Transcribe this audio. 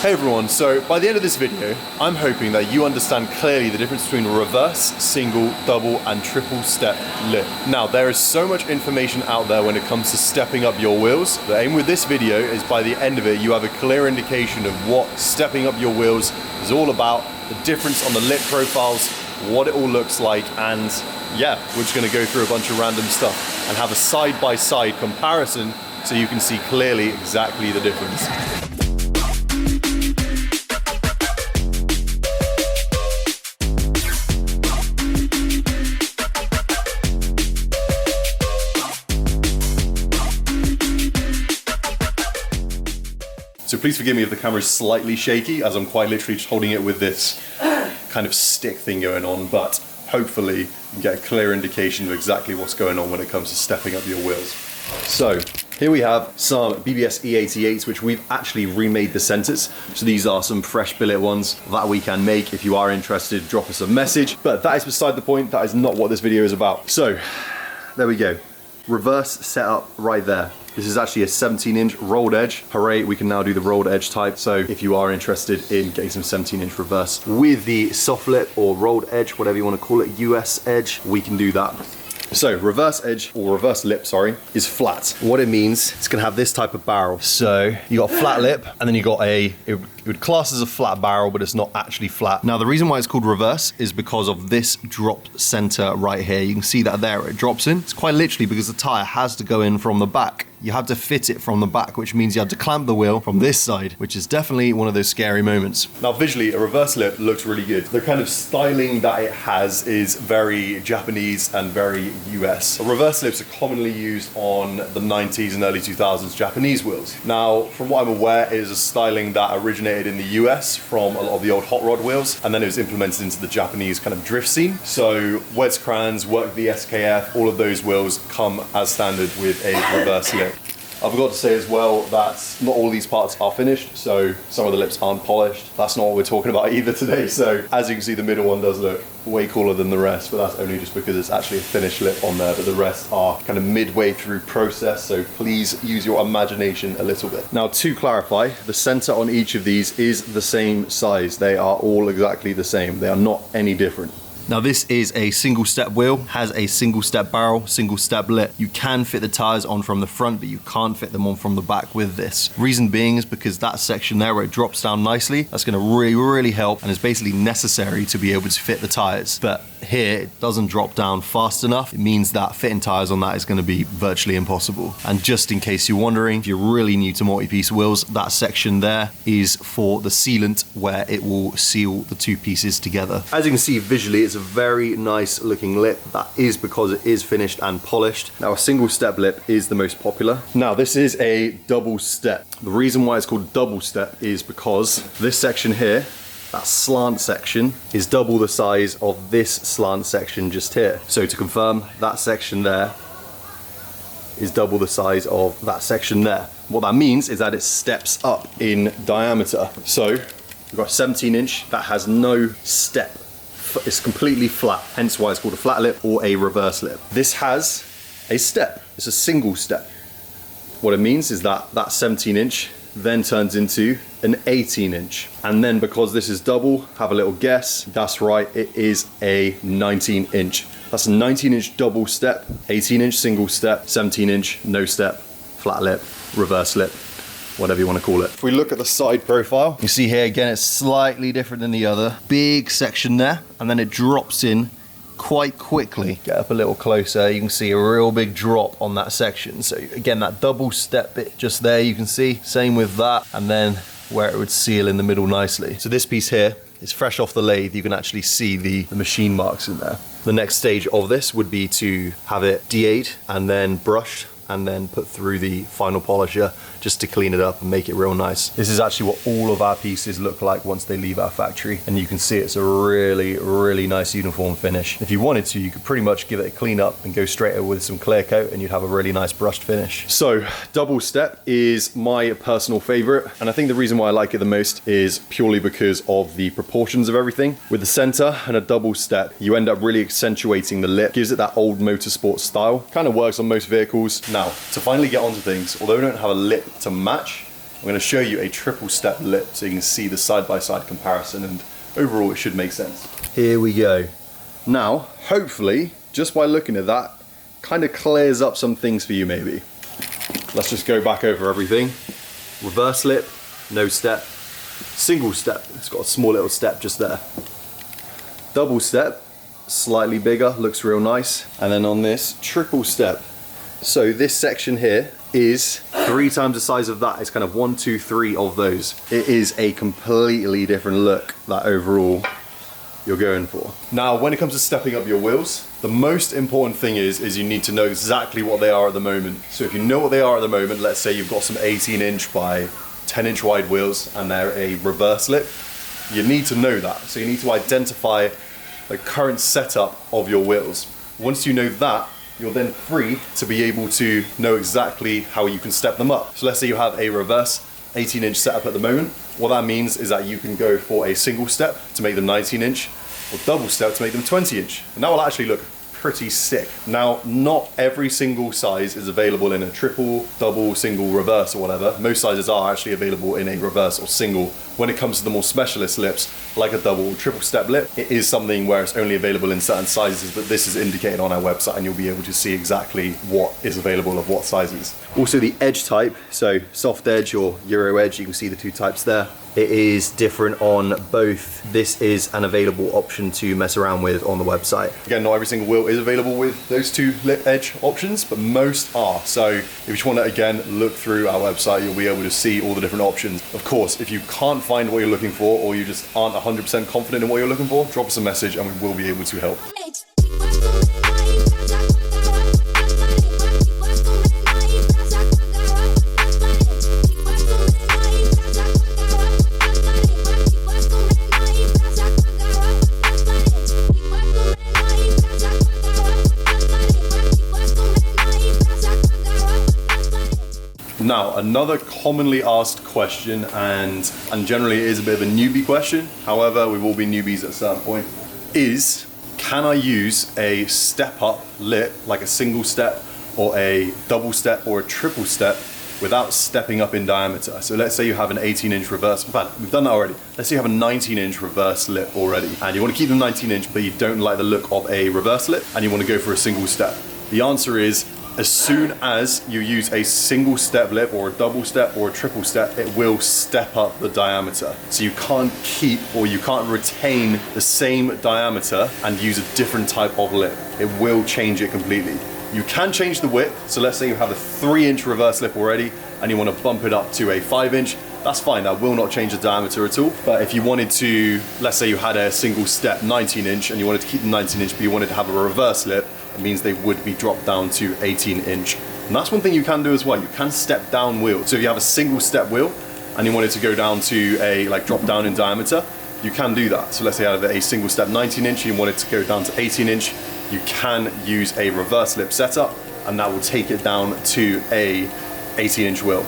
Hey everyone, so by the end of this video, I'm hoping that you understand clearly the difference between reverse, single, double, and triple step lip. Now, there is so much information out there when it comes to stepping up your wheels. The aim with this video is by the end of it, you have a clear indication of what stepping up your wheels is all about, the difference on the lip profiles, what it all looks like, and yeah, we're just gonna go through a bunch of random stuff and have a side-by-side comparison so you can see clearly exactly the difference. So please forgive me if the camera is slightly shaky, as I'm quite literally just holding it with this kind of stick thing going on, but hopefully you can get a clear indication of exactly what's going on when it comes to stepping up your wheels. So here we have some BBS E88s, which we've actually remade the centers. So these are some fresh billet ones that we can make. If you are interested, drop us a message. But that is beside the point. That is not what this video is about. So there we go. Reverse setup right there. This is actually a 17-inch rolled edge. Hooray, we can now do the rolled edge type. So if you are interested in getting some 17-inch reverse with the soft lip or rolled edge, whatever you want to call it, US edge, we can do that. So reverse edge, or reverse lip, sorry, is flat. What it means, it's gonna have this type of barrel. So you got a flat lip, and then you got it would class as a flat barrel, but it's not actually flat. Now the reason why it's called reverse is because of this drop center right here. You can see that there, it drops in. It's quite literally because the tire has to go in from the back. You have to fit it from the back, which means you have to clamp the wheel from this side, which is definitely one of those scary moments. Now visually, a reverse lip looks really good. The kind of styling that it has is very Japanese and very US. Reverse lips are commonly used on the 90s and early 2000s Japanese wheels. Now, from what I'm aware, it is a styling that originated in the US from a lot of the old hot rod wheels, and then it was implemented into the Japanese kind of drift scene. So Weds Crans, Work the SKF, all of those wheels come as standard with a reverse lip. I forgot to say as well that not all these parts are finished, so some of the lips aren't polished. That's not what we're talking about either today. So as you can see, the middle one does look way cooler than the rest, but that's only just because it's actually a finished lip on there, but the rest are kind of midway through process, so please use your imagination a little bit. Now to clarify, the center on each of these is the same size. They are all exactly the same. They are not any different. Now this is a single step wheel, has a single step barrel, single step lip. You can fit the tires on from the front, but you can't fit them on from the back with this. Reason being is because that section there where it drops down nicely, that's gonna really help, and is basically necessary to be able to fit the tires. But here, it doesn't drop down fast enough. It means that fitting tires on that is gonna be virtually impossible. And just in case you're wondering, if you're really new to multi-piece wheels, that section there is for the sealant where it will seal the two pieces together. As you can see visually, it's a very nice looking lip. That is because it is finished and polished. Now a single step lip is the most popular. Now this is a double step. The reason why it's called double step is because this section here, that slant section, is double the size of this slant section just here. So to confirm, that section there is double the size of that section there. What that means is that it steps up in diameter. So we've got a 17-inch that has no step. It's completely flat, hence why it's called a flat lip or a reverse lip. This has a step. It's a single step. What it means is that that 17-inch then turns into an 18-inch. And then because this is double, have a little guess, that's right, it is a 19-inch. That's a 19-inch double step, 18-inch single step, 17-inch no step, flat lip, reverse lip, whatever you want to call it. If we look at the side profile, you see here again, it's slightly different than the other. Big section there, and then it drops in quite quickly. Get up a little closer, you can see a real big drop on that section. So again, that double step bit just there, you can see, same with that, and then where it would seal in the middle nicely. So this piece here is fresh off the lathe. You can actually see the machine marks in there. The next stage of this would be to have it DA'd and then brushed and then put through the final polisher just to clean it up and make it real nice. This is actually what all of our pieces look like once they leave our factory, and you can see it's a really nice uniform finish. If you wanted to, you could pretty much give it a clean up and go straight over with some clear coat and you'd have a really nice brushed finish. So double step is my personal favorite, and I think the reason why I like it the most is purely because of the proportions of everything. With the center and a double step, you end up really accentuating the lip, gives it that old motorsport style. Kind of works on most vehicles. Now, to finally get onto things, although we don't have a lip to match, I'm going to show you a triple step lip so you can see the side-by-side comparison, and overall it should make sense. Here we go. Now, hopefully, just by looking at that, kind of clears up some things for you maybe. Let's just go back over everything. Reverse lip, no step. Single step, it's got a small little step just there. Double step, slightly bigger, looks real nice. And then on this, triple step. So this section here is 3 times the size of that. It's kind of 1, 2, 3 of those. It is a completely different look that overall you're going for. Now, when it comes to stepping up your wheels, the most important thing is you need to know exactly what they are at the moment. So if you know what they are at the moment, let's say you've got some 18-inch by 10-inch wide wheels and they're a reverse lip, you need to know that. So you need to identify the current setup of your wheels. Once you know that, you're then free to be able to know exactly how you can step them up. So let's say you have a reverse 18-inch setup at the moment. What that means is that you can go for a single step to make them 19-inch or double step to make them 20-inch. And that will actually look pretty sick. Now, not every single size is available in a triple, double, single, reverse or whatever. Most sizes are actually available in a reverse or single. When it comes to the more specialist lips, like a double or triple step lip, it is something where it's only available in certain sizes, but this is indicated on our website and you'll be able to see exactly what is available of what sizes. Also the edge type, so soft edge or Euro edge, you can see the 2 types there. It is different on both. This is an available option to mess around with on the website. Again, not every single wheel is available with those 2 lip edge options, but most are. So if you just want to, again, look through our website, you'll be able to see all the different options. Of course, if you can't find what you're looking for or you just aren't 100% confident in what you're looking for, drop us a message and we will be able to help. Now, another commonly asked question, and generally it is a bit of a newbie question, however, we will be newbies at a certain point, is can I use a step up lip, like a single step or a double step or a triple step without stepping up in diameter? So let's say you have an 18-inch reverse, in fact, we've done that already. Let's say you have a 19-inch reverse lip already, and you want to keep them 19-inch, but you don't like the look of a reverse lip, and you want to go for a single step. The answer is, as soon as you use a single step lip or a double step or a triple step, it will step up the diameter. So you can't keep or you can't retain the same diameter and use a different type of lip. It will change it completely. You can change the width. So let's say you have a 3-inch reverse lip already and you want to bump it up to a 5-inch. That's fine, that will not change the diameter at all. But if you wanted to, let's say you had a single step 19-inch and you wanted to keep the 19-inch, but you wanted to have a reverse lip, it means they would be dropped down to 18-inch. And that's one thing you can do as well. You can step down wheel. So if you have a single step wheel and you wanted to go down to a, like drop down in diameter, you can do that. So let's say you have a single step 19-inch and you wanted to go down to 18-inch, you can use a reverse lip setup and that will take it down to a 18-inch wheel.